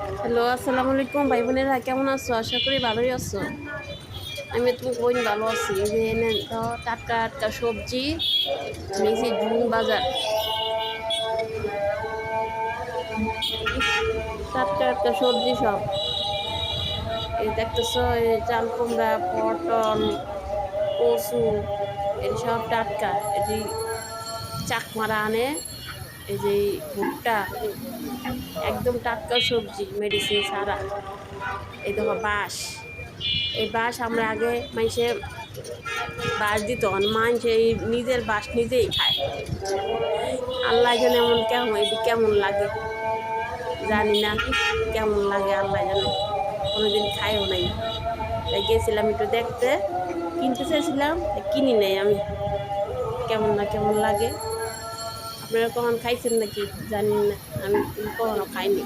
Hello, আসসালামু আলাইকুম ভাই বোনেরা, কেমন আছো? আশা করি ভালোই আছো। আমি তো বোন ভালো আছি। এই যে এনে তো টাটকা টাটকা সবজি, মেসি জুন বাজার, টাটকা টাটকা সবজি সব। এই দেখতেছো, এই চাল কুমড়া, পটল, কচু, এই সব টাটকা। এটি চাকমারা আনে, এই যে ভুট্টা, একদম টাটকা সবজি, মেডিসিন ছাড়া। এই দেখো বাঁশ, এই বাঁশ আমরা আগে মাইসে বাঁশ দিত, মানুষ এই নিজের বাঁশ নিজেই খায়। আল্লাহ জানে এমন কেমন, এটি কেমন লাগে জানি না, কেমন লাগে আল্লাহ জানে, কোনোদিন খাইও নাই। তাই গেছিলাম একটু দেখতে, কিনতে চাইছিলাম, কিনি নাই আমি। কেমন না কেমন লাগে, আপনারা কখন খাইছেন নাকি জানি না, আমি কিন্তু কখনো খাইনি।